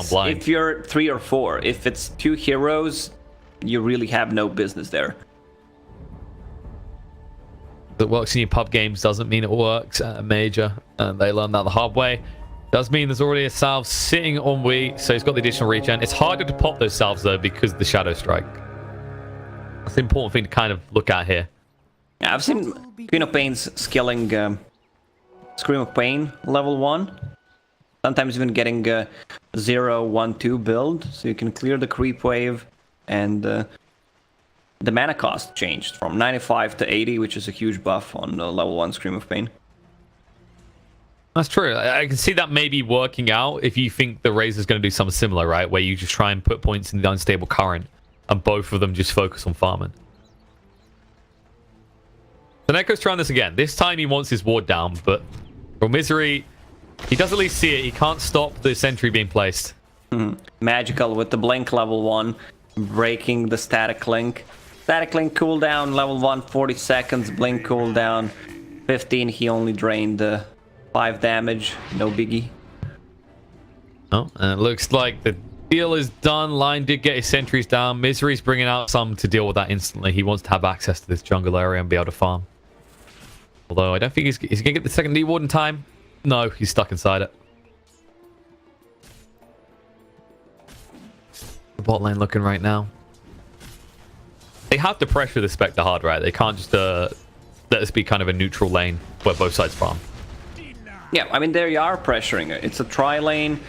is blind. if you're 3 or 4. If it's 2 heroes, you really have no business there. That works in your pub games doesn't mean it works at a major, and they learned that the hard way. Does mean there's already a salve sitting on Wii, so he's got the additional regen. It's harder to pop those salves though because of the Shadow Strike. That's the important thing to kind of look at here. Yeah, I've seen Queen of Pain's skilling Scream of Pain level 1. Sometimes even getting 0, 1, 2 build, so you can clear the creep wave, and the mana cost changed from 95 to 80, which is a huge buff on level 1 Scream of Pain. That's true. I can see that maybe working out if you think the Razor's going to do something similar, right? Where you just try and put points in the unstable current, and both of them just focus on farming. So Neko's trying this again. This time he wants his ward down, but for Misery, he does at least see it. He can't stop the sentry being placed. Magical with the blink level 1, breaking the static link. Static link cooldown level 1, 40 seconds. Blink cooldown 15. He only drained 5 damage. No biggie. Oh, and it looks like the deal is done. Lion did get his sentries down. Misery's bringing out some to deal with that instantly. He wants to have access to this jungle area and be able to farm. Although I don't think he's going to get the second D ward in time. No, he's stuck inside it. The bot lane looking right now. They have to pressure the Spectre hard, right? They can't just let this be kind of a neutral lane where both sides farm. Yeah, I mean, they are pressuring it. It's a tri lane.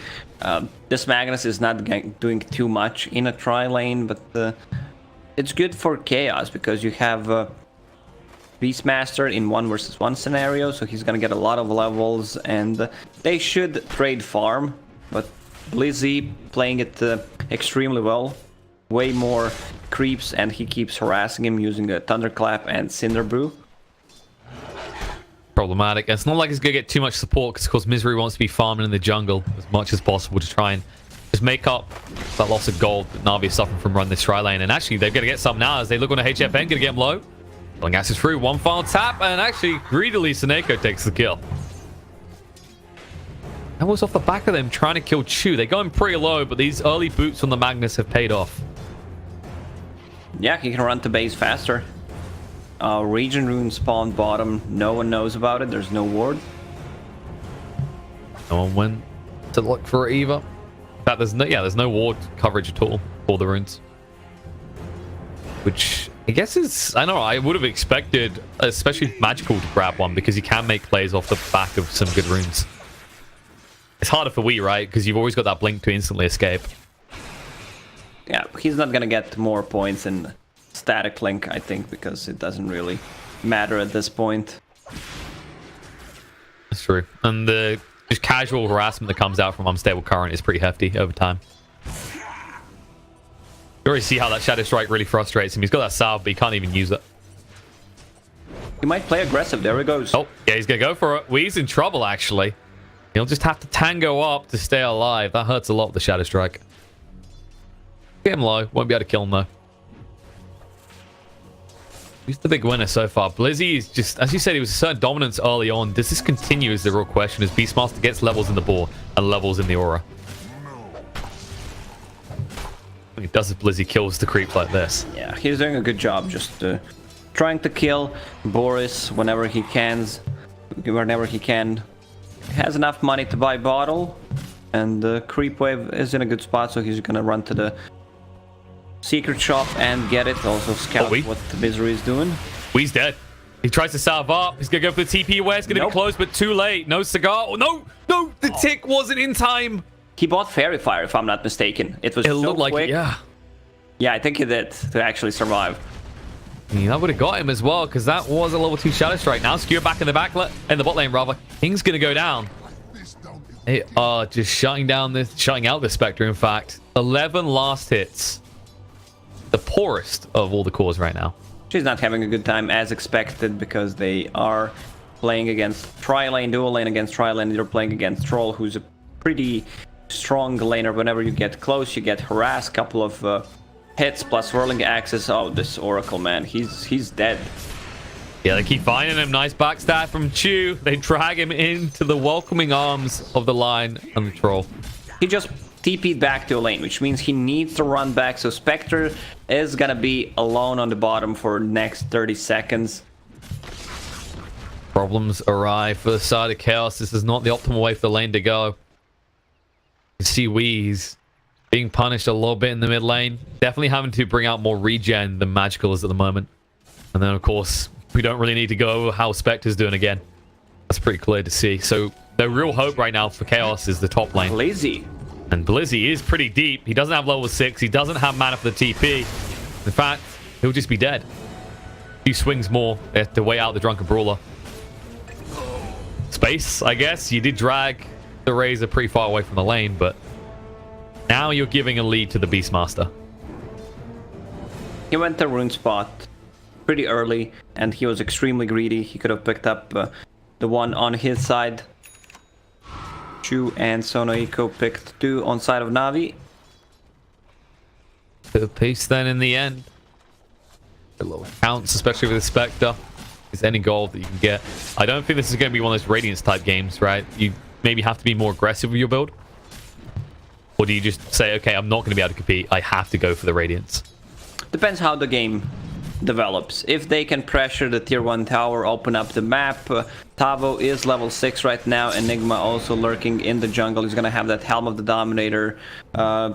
This Magnus is not doing too much in a tri lane, but it's good for Chaos because you have Beastmaster in 1 versus 1 scenario, so he's gonna get a lot of levels, and they should trade farm, but Blizzy playing it extremely well. Way more creeps, and he keeps harassing him using a Thunderclap and Cinderbrew. Problematic. It's not like he's gonna get too much support because, of course, Misery wants to be farming in the jungle as much as possible to try and just make up that loss of gold that Na'Vi is suffering from running this tri lane. And actually, they're gonna get some now as they look on the HFN, gonna get him low. Pulling Access through, one final tap, and actually, greedily, Seneko takes the kill. That was off the back of them trying to kill Chu. They're going pretty low, but these early boots on the Magnus have paid off. Yeah, he can run to base faster. Region rune spawned bottom. No one knows about it. There's no ward. No one went to look for Eva. In fact, there's no ward coverage at all for the runes. Which I guess is, I don't know, I would have expected, especially Magical, to grab one because you can make plays off the back of some good runes. It's harder for Wii, right? Because you've always got that blink to instantly escape. Yeah, he's not gonna get more points in static link, I think, because it doesn't really matter at this point. That's true. And the just casual harassment that comes out from unstable current is pretty hefty over time. You already see how that Shadow Strike really frustrates him. He's got that salve, but he can't even use it. He might play aggressive. There he goes. Oh, yeah, he's gonna go for it. Wee's in trouble, actually. He'll just have to tango up to stay alive. That hurts a lot with the Shadow Strike. Get him low. Won't be able to kill him, though. He's the big winner so far. Blizzy is just, as you said, he was a certain dominance early on. Does this continue is the real question as Beastmaster gets levels in the board and levels in the aura. He does if Blizzy kills the creep like this. Yeah, he's doing a good job just trying to kill Boris whenever he can. He has enough money to buy bottle, and the creep wave is in a good spot, so he's gonna run to the secret shop and get it. Also scout what the Misery is doing. Wee's dead. He tries to salve up. He's gonna go for the TP away. It's gonna be close, but too late. No cigar. Oh, no, no, the tick wasn't in time. He bought Fairy Fire, if I'm not mistaken. It was so looked like quick. it, yeah. Yeah, I think he did to actually survive. Yeah, that would have got him as well, because that was a level 2 Shadow Strike. Now Skewer back in the bot lane, rather. King's gonna go down. They are just shutting out the Spectre, in fact. 11 last hits. The poorest of all the cores right now. She's not having a good time as expected because they are playing against tri-lane, dual lane against tri-lane. They're playing against Troll, who's a pretty strong laner. Whenever you get close, you get harassed. Couple of hits plus whirling axes. Oh, this Oracle, man, he's dead. Yeah, they keep finding him. Nice backstab from Chu. They drag him into the welcoming arms of the Lion and the Troll. He just TP'd back to a lane, which means he needs to run back. So Spectre is gonna be alone on the bottom for the next 30 seconds. Problems arrive for the side of Chaos. This is not the optimal way for the lane to go. You see Weeze being punished a little bit in the mid lane. Definitely having to bring out more regen than Magical is at the moment. And then, of course, we don't really need to go over how Spectre's doing again. That's pretty clear to see. So the real hope right now for Chaos is the top lane. Blizzy. And Blizzy is pretty deep. He doesn't have level 6. He doesn't have mana for the TP. In fact, he'll just be dead. A few swings more to weigh out the Drunken Brawler. Space, I guess. You did drag the Razor pretty far away from the lane, but now you're giving a lead to the Beastmaster. He went to Rune Spot pretty early, and he was extremely greedy. He could have picked up the one on his side. Chu and Sonoiko picked 2 on side of Navi. Bit of peace then in the end. A little counts, especially with the Spectre. Is any gold that you can get. I don't think this is going to be one of those Radiance type games, right? You maybe have to be more aggressive with your build. Or do you just say, okay, I'm not going to be able to compete. I have to go for the Radiance. Depends how the game develops. If they can pressure the tier 1 tower, open up the map. Tavo is level 6 right now. Enigma also lurking in the jungle. He's going to have that Helm of the Dominator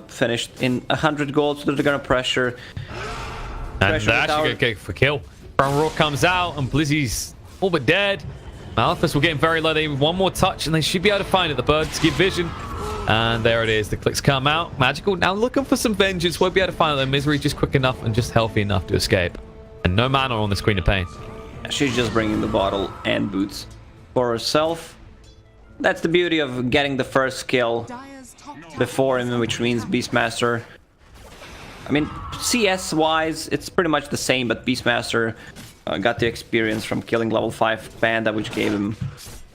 finished in 100 gold, so they're going to pressure. And they're actually going to go for kill. Brown Roar comes out, and Blizzy's all but dead. Malphus will get him very low. They need one more touch, and they should be able to find it. The birds give vision. And there it is. The clicks come out. Magical now looking for some vengeance. Won't be able to find it. Misery just quick enough and just healthy enough to escape. And no mana on this Queen of Pain. She's just bringing the bottle and boots for herself. That's the beauty of getting the first kill before him, which means Beastmaster. I mean, CS-wise, it's pretty much the same, but Beastmaster got the experience from killing level 5 Panda, which gave him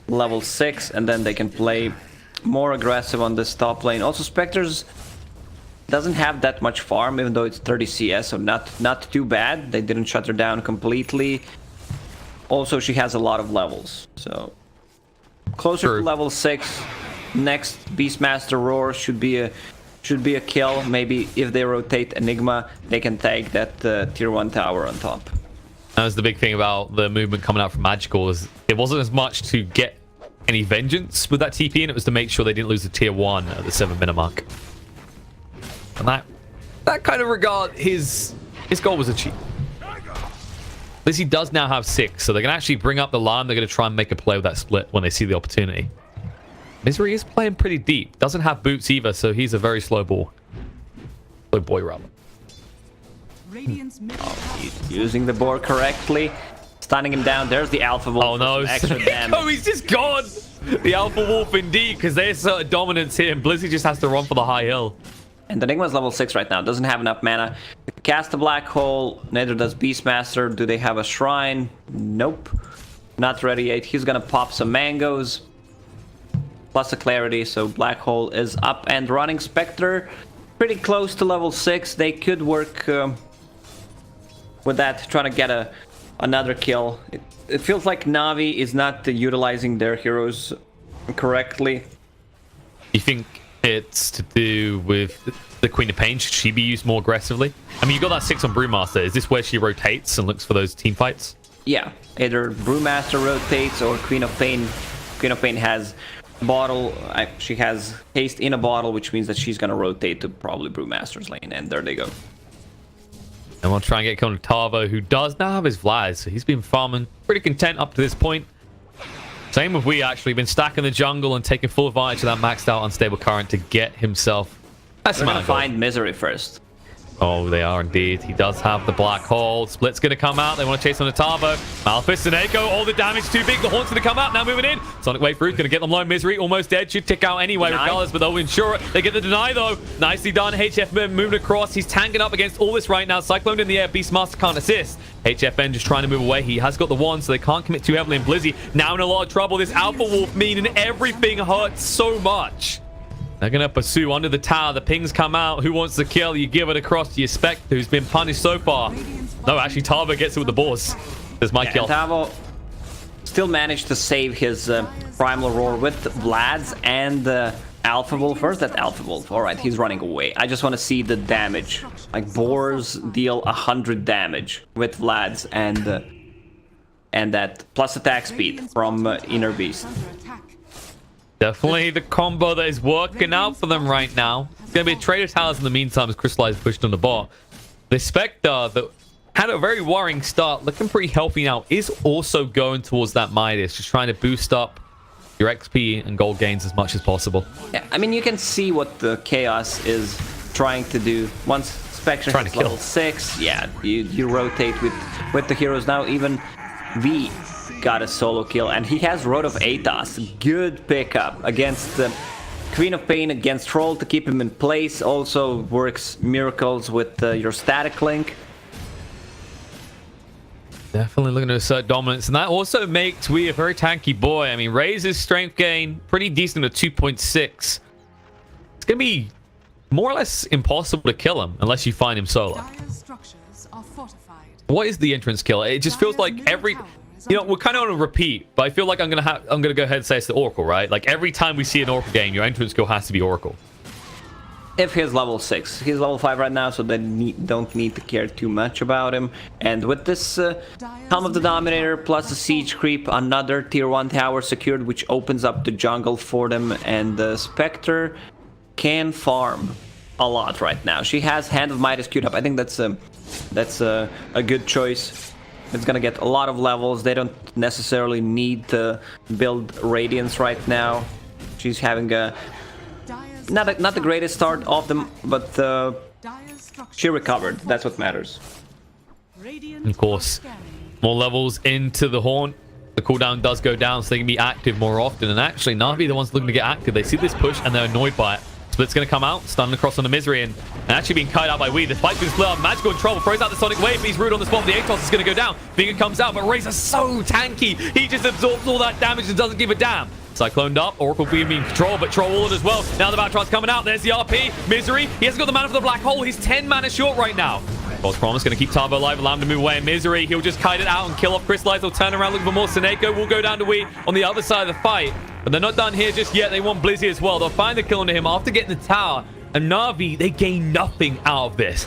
level 6, and then they can play more aggressive on this top lane. Also, Spectre's doesn't have that much farm, even though it's 30 CS, so not too bad. They didn't shut her down completely. Also, she has a lot of levels, so closer to level 6. Next Beastmaster Roar should be a kill. Maybe if they rotate Enigma, they can take that tier 1 tower on top. That was the big thing about the movement coming out from Magical, is it wasn't as much to get any vengeance with that TP, and it was to make sure they didn't lose the tier 1 at the 7-minute mark. And that kind of regard, his goal was achieved. Lizzie does now have 6, so they can actually bring up the line. They're going to try and make a play with that split when they see the opportunity. Misery is playing pretty deep. Doesn't have boots either, so he's a very slow ball. Slow boy, rather. Oh, he's using the board correctly. Stunning him down. There's the Alpha Wolf. Oh no, extra damage. Oh, he's just gone. The Alpha Wolf indeed, because there's sort of dominance here, and Blizzy just has to run for the high hill. And Enigma's level 6 right now. Doesn't have enough mana. Cast a Black Hole. Neither does Beastmaster. Do they have a Shrine? Nope. Not ready yet. He's gonna pop some mangoes. Plus a Clarity, so Black Hole is up and running. Spectre pretty close to level 6. They could work with that, trying to get another kill. It feels like Navi is not utilizing their heroes correctly. You think it's to do with the Queen of Pain? Should she be used more aggressively? I mean, you got that 6 on Brewmaster. Is this where she rotates and looks for those team fights? Yeah, either Brewmaster rotates or Queen of Pain. Queen of Pain has bottle. She has haste in a bottle, which means that she's gonna rotate to probably Brewmaster's lane, and there they go. And we'll try and get killed with Tavo, who does now have his Vlad, so he's been farming pretty content up to this point. Same with we actually been stacking the jungle and taking full advantage of that maxed out unstable current to get himself. They're gonna find Misery first. Oh, they are indeed. He does have the black hole. Split's going to come out. They want to chase on the Tavo. Malphus and Echo. All the damage too big. The Haunt's going to come out. Now moving in. Sonic Wave Fruit going to get them low. Misery almost dead. Should tick out anyway regardless, but they'll ensure it. They get the deny though. Nicely done. HFN moving across. He's tanking up against all this right now. Cyclone in the air. Beastmaster can't assist. HFN just trying to move away. He has got the one, so they can't commit too heavily. And Blizzy now in a lot of trouble. This Alpha Wolf meaning everything hurts so much. They're going to pursue under the tower. The pings come out. Who wants the kill? You give it across to your Spectre, who's been punished so far. No, actually, Tavo gets it with the boars. There's my kill. Tavo still managed to save his Primal Roar with Vlad's and Alpha Wolf. Where's that Alpha Wolf? All right, he's running away. I just want to see the damage. Like boars deal 100 damage with Vlad's and that plus attack speed from Inner Beast. Definitely the combo that is working out for them right now. It's going to be a Trader Towers in the meantime as Crystallize pushed on the bot. The Spectre that had a very worrying start, looking pretty healthy now, is also going towards that Midas, just trying to boost up your XP and gold gains as much as possible. Yeah, I mean, you can see what the Chaos is trying to do. Once Spectre hits level 6, yeah, you rotate with the heroes. Now even V got a solo kill, and he has Road of Atos. Good pickup against the Queen of Pain, against Troll to keep him in place. Also works miracles with your static link. Definitely looking to assert dominance, and that also makes Wee a very tanky boy. I mean, raises strength gain pretty decent at 2.6. It's gonna be more or less impossible to kill him unless you find him solo. What is the entrance kill? It just feels like every, you know, we're kind of on a repeat, but I feel like I'm gonna go ahead and say it's the Oracle, right? Like every time we see an Oracle game, your entrance kill has to be Oracle. If he's level 6. He's level 5 right now, so they don't need to care too much about him. And with this Helm of the Dominator plus the Siege Creep, another tier 1 tower secured, which opens up the jungle for them. And the Spectre can farm a lot right now. She has Hand of Midas queued up. I think that's a good choice. It's gonna get a lot of levels. They don't necessarily need to build Radiance right now. She's having a not the greatest start of them, but she recovered. That's what matters. Of course, more levels into the Haunt. The cooldown does go down, so they can be active more often. And actually, Na'Vi the ones looking to get active. They see this push and they're annoyed by it. Split's going to come out, stunned across on the Misery, and actually being kited out by Wee. The fight's been split up. Magical in trouble, throws out the Sonic Wave, but he's rude on the spot. The Atos is going to go down. Finger comes out, but Razor's so tanky. He just absorbs all that damage and doesn't give a damn. Cycloned up, Oracle being in control, but Troll ordered as well. Now the Battron's coming out. There's the RP. Misery, he hasn't got the mana for the Black Hole. He's 10 mana short right now. False Promise going to keep Tabo alive, allow him to move away. Misery, he'll just kite it out and kill off Crystallize. They'll turn around looking for more. Seneko will go down to Wee on the other side of the fight. But they're not done here just yet. They want Blizzy as well. They'll find the kill onto him after getting the tower. And Na'Vi, they gain nothing out of this.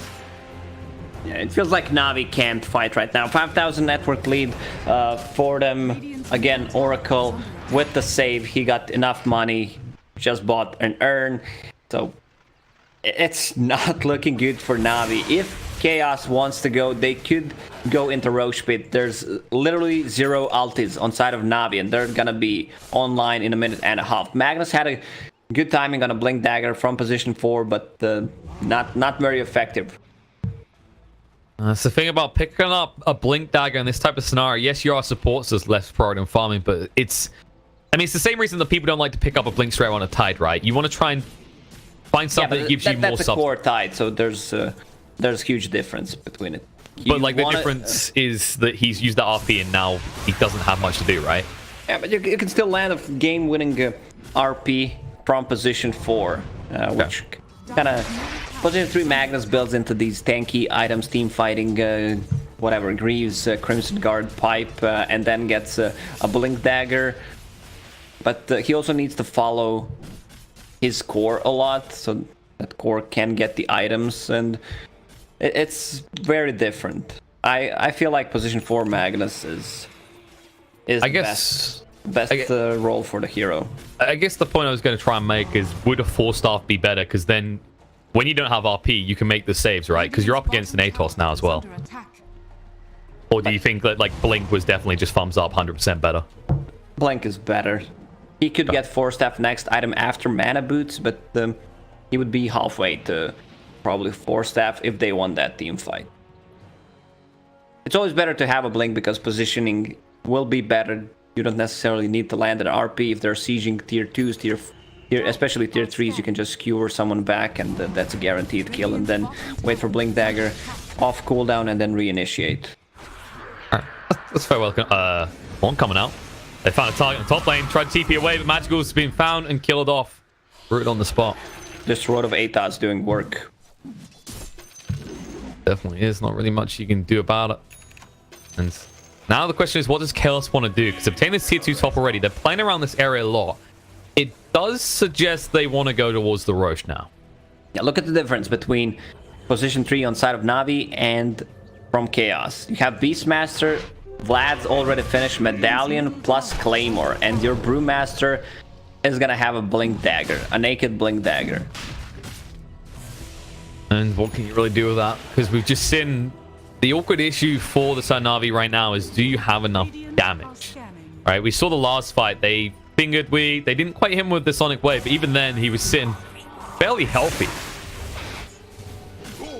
Yeah, it feels like Na'Vi can't fight right now. 5,000 network lead for them. Again, Oracle with the save. He got enough money. Just bought an urn. So it's not looking good for Na'Vi. If Chaos wants to go, they could go into Roche Pit. There's literally 0 ultis on side of Na'Vi, and they're gonna be online in a minute and a half. Magnus had a good timing on a Blink Dagger from position 4, but not very effective. That's the thing about picking up a Blink Dagger in this type of scenario. Yes, you are supports as less priority in farming, but it's the same reason that people don't like to pick up a Blink straight on a Tide, right? You want to try and find something that gives you more substance. That's a core Tide, so there's huge difference between it. But like the difference is that he's used the RP and now he doesn't have much to do, right? Yeah, but you can still land a game-winning RP from position 4, which kind of position 3 Magnus builds into these tanky items, team fighting, whatever, Greaves, Crimson Guard, Pipe, and then gets a Blink Dagger. But he also needs to follow his core a lot, so that core can get the items, and it's very different. I feel like position 4 Magnus is I guess best role for the hero. I guess the point I was going to try and make is, would a 4-staff be better? Because then when you don't have RP, you can make the saves, right? Because you're up against an Atos now as well. Or do you think that like Blink was definitely just thumbs up 100% better? Blink is better. He could get 4-staff next item after Mana Boots, but he would be halfway to probably 4-staff if they won that team fight. It's always better to have a Blink because positioning will be better. You don't necessarily need to land an RP if they're sieging tier 2s, especially tier 3s. You can just skewer someone back, and that's a guaranteed kill, and then wait for Blink Dagger off cooldown and then reinitiate. Alright, that's very well. One coming out. They found a target on top lane, tried to TP away, but Magical's been found and killed off. Rooted on the spot. This Road of Atos doing work. Definitely is. Not really much you can do about it. And now the question is, what does Chaos want to do? Because obtaining this tier 2 top already, they're playing around this area a lot. It does suggest they want to go towards the Roche now. Yeah, look at the difference between position 3 on side of Navi and from Chaos. You have Beastmaster, Vlad's already finished Medallion plus Claymore, and your Brewmaster is gonna have a Blink Dagger, a naked Blink Dagger. And what can you really do with that? Because we've just seen the awkward issue for the Sun Navi right now is, do you have enough damage? Right, we saw the last fight, they fingered they didn't quite hit him with the Sonic Wave, but even then he was sitting fairly healthy.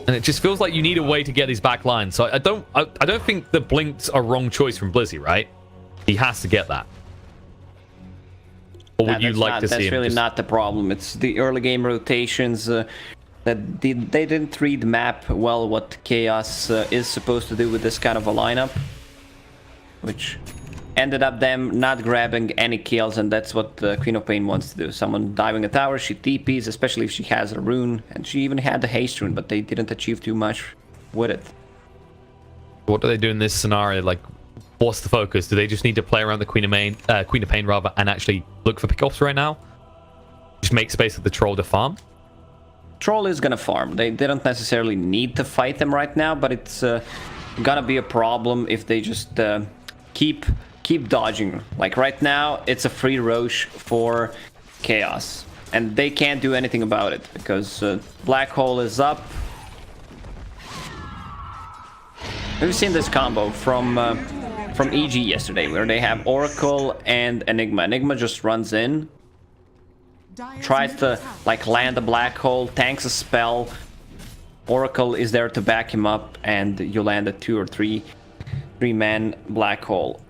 And it just feels like you need a way to get these back lines. So I don't think the Blink's a wrong choice from Blizzy, right? He has to get that. Or would you like to see him? That's really not the problem. It's the early game rotations that they didn't read the map well, what Chaos is supposed to do with this kind of a lineup, which ended up them not grabbing any kills, and that's what the Queen of Pain wants to do. Someone diving a tower, she TPs, especially if she has a rune, and she even had the haste rune, but they didn't achieve too much with it. What do they do in this scenario? Like, what's the focus? Do they just need to play around the Queen of Pain rather, and actually look for pickoffs right now? Just make space for the Troll to farm? Troll is gonna farm. They don't necessarily need to fight them right now, but it's gonna be a problem if they just keep dodging. Like right now, it's a free Roche for Chaos, and they can't do anything about it because Black Hole is up. We've seen this combo from EG yesterday, where they have Oracle and Enigma. Enigma just runs in, tries to like land a Black Hole, tanks a spell. Oracle is there to back him up, and you land a 2 or 3-man Black Hole.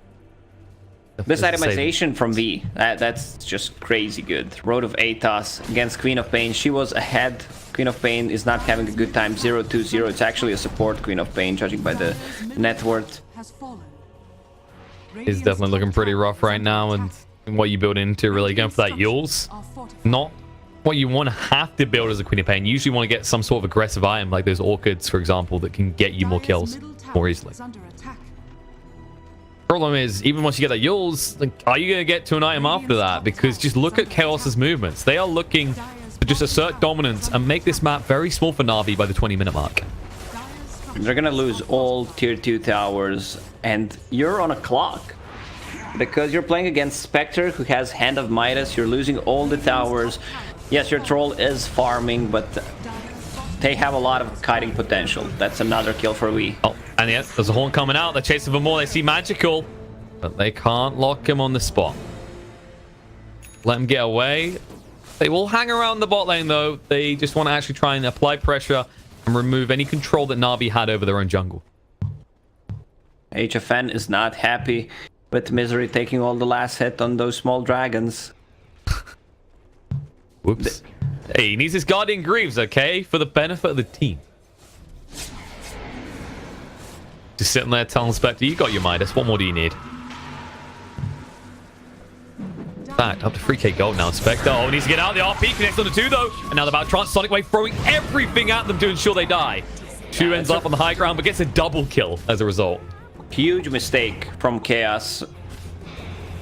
This itemization from V, that's just crazy good. Road of Atos against Queen of Pain. She was ahead. Queen of Pain is not having a good time. 0-2-0. It's actually a support Queen of Pain, judging by the net worth. It's definitely looking pretty rough right now, and what you build into really going for that Yules. Not what you want to have to build as a Queen of Pain. You usually want to get some sort of aggressive item, like those Orchids, for example, that can get you more kills more easily. Problem is, even once you get that Yules, like, are you going to get to an item after that? Because just look at Chaos's movements. They are looking to just assert dominance and make this map very small for Na'Vi by the 20-minute mark. They're going to lose all tier 2 towers, and you're on a clock. Because you're playing against Spectre, who has Hand of Midas. You're losing all the towers. Yes, your Troll is farming, but they have a lot of kiting potential. That's another kill for we. Oh, and yet there's a Horn coming out. They're chasing for more. They see Magical, but they can't lock him on the spot. Let him get away. They will hang around the bot lane, though. They just want to actually try and apply pressure and remove any control that Na'Vi had over their own jungle. HFN is not happy with Misery taking all the last hit on those small dragons. Whoops. Hey, he needs his Guardian Greaves, okay? For the benefit of the team. Just sitting there telling Spectre, you got your Midas. What more do you need? Back up to 3k gold now. Spectre, oh, needs to get out. The RP connects on the 2, though. And now they're about to try Sonic Wave, throwing everything at them to ensure they die. 2 ends up on the high ground, but gets a double kill as a result. Huge mistake from Chaos.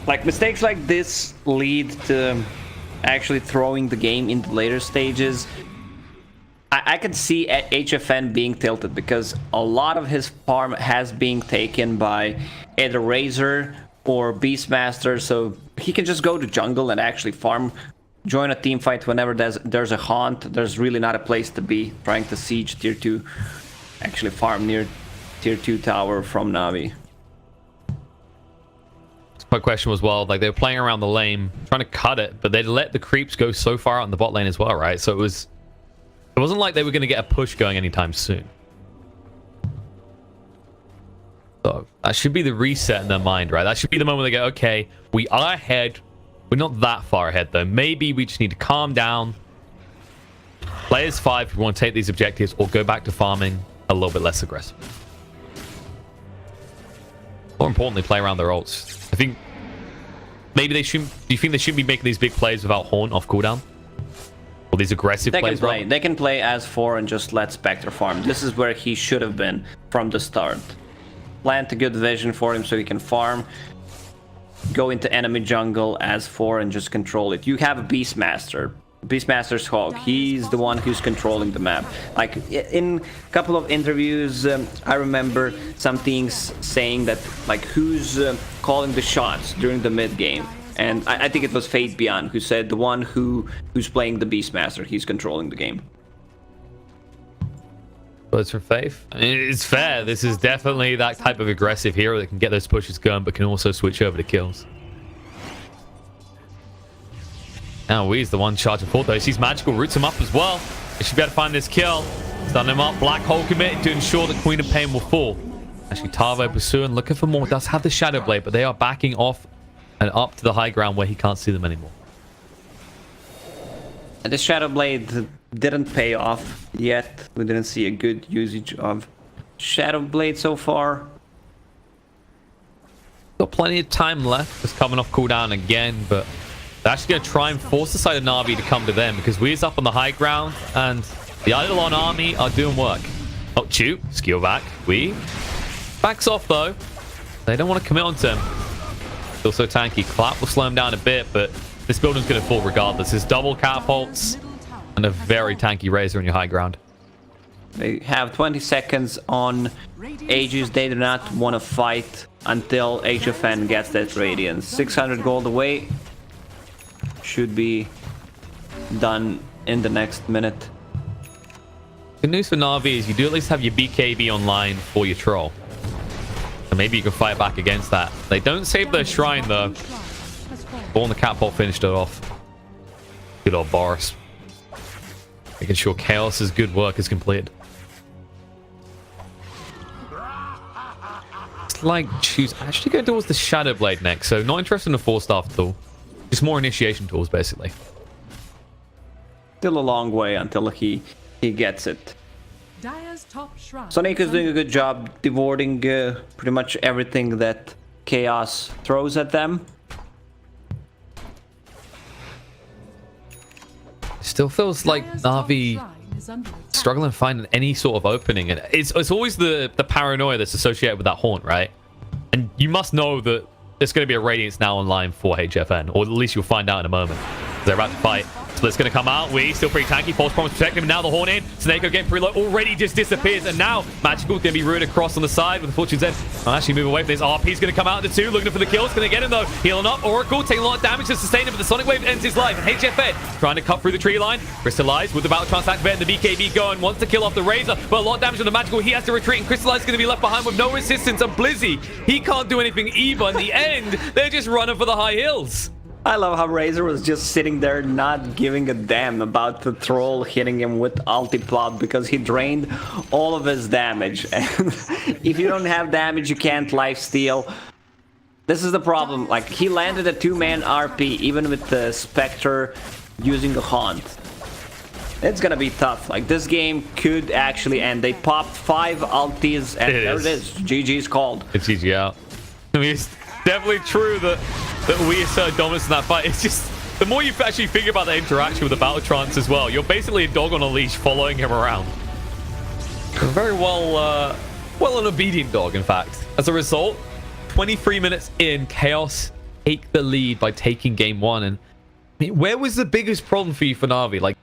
Like, mistakes like this lead to actually throwing the game in the later stages. I can see HFN being tilted because a lot of his farm has been taken by either Razor or Beastmaster, so he can just go to jungle and actually farm, join a team fight whenever there's a haunt. There's really not a place to be trying to siege tier 2, actually farm near tier 2 tower from Na'Vi. My question was, well, like, they were playing around the lane, trying to cut it, but they let the creeps go so far out in the bot lane as well, right? So it wasn't like they were going to get a push going anytime soon. So that should be the reset in their mind, right? That should be the moment they go, okay, we are ahead. We're not that far ahead, though. Maybe we just need to calm down. Play as 5 if we want to take these objectives, or go back to farming a little bit less aggressive. More importantly, play around their ults. I think maybe they shouldn't. Do you think they shouldn't be making these big plays without Horn off cooldown? Or these aggressive plays? They can play as 4 and just let Spectre farm. This is where he should have been from the start. Plant a good vision for him so he can farm. go into enemy jungle as 4 and just control it. You have a Beastmaster. Beastmaster's Hog. He's the one who's controlling the map. Like in a couple of interviews, I remember some things saying that like who's calling the shots during the mid game, and I think it was Fate Beyond who said the one who's playing the Beastmaster, he's controlling the game. Words from Faith. I mean, it's fair. This is definitely that type of aggressive hero that can get those pushes going, but can also switch over to kills. Now Wee's the one charging forward though. He sees Magical, roots him up as well. He should be able to find this kill. Stun him up. Black Hole committed to ensure that Queen of Pain will fall. Actually, Tavo pursuing, looking for more. Does have the Shadow Blade, but they are backing off and up to the high ground where he can't see them anymore. And the Shadow Blade didn't pay off yet. We didn't see a good usage of Shadow Blade so far. Got plenty of time left. Just coming off cooldown again, but they're actually going to try and force the side of Na'Vi to come to them because Wee's up on the high ground and the Eidolon army are doing work. Oh, Chew, skill back. Wee backs off though. They don't want to commit onto him. Still so tanky. Clap will slow him down a bit, but this building's going to fall regardless. There's double catapults and a very tanky Razor on your high ground. They have 20 seconds on Aegis. They do not want to fight until HFN gets that Radiance. 600 gold away. Should be done in the next minute. Good news for Na'Vi is you do at least have your BKB online for your troll. So maybe you can fight back against that. They don't save their shrine though. Ball in the catapult finished it off. Good old Boris. Making sure Chaos's good work is completed. It's like choose actually going towards the Shadow Blade next. So not interested in the 4-star tool. Just more initiation tools, basically. Still a long way until he gets it. Sonic is doing a good job devouring pretty much everything that Chaos throws at them. Still feels like Na'Vi struggling to find any sort of opening, and it's always the paranoia that's associated with that haunt, right? And you must know that there's going to be a Radiance now online for HFN, or at least you'll find out in a moment. They're about to fight. Split's going to come out. Wee still pretty tanky. False Promise protecting him. Now the Horn in. Snako getting pretty low. Already just disappears. And now Magical going to be ruined across on the side with the Fortune's End. I'll actually move away from this. RP's going to come out into 2. Looking for the kills. Going to get him though. Healing up. Oracle taking a lot of damage to sustain him. But the Sonic Wave ends his life. And HFN trying to cut through the tree line. Crystallize with the Battle Trance activated. The BKB going. Wants to kill off the Razor. But a lot of damage on the Magical. He has to retreat. And Crystallize is going to be left behind with no resistance. And Blizzy, he can't do anything either. In the end, they're just running for the high hills. I love how Razor was just sitting there not giving a damn about the troll hitting him with ulti-plot because he drained all of his damage. And if you don't have damage, you can't lifesteal. This is the problem. Like, he landed a 2-man RP even with the Spectre using a Haunt. It's gonna be tough. Like, this game could actually end. They popped 5 ultis and there it is. GG's called. It's GG out. I mean, it's definitely true that we assert dominance in that fight. It's just the more you actually think about the interaction with the Battle Trance as well, you're basically a dog on a leash following him around. A very well an obedient dog, in fact. As a result, 23 minutes in, Chaos take the lead by taking game 1. And I mean, where was the biggest problem for you for Na'Vi? Like,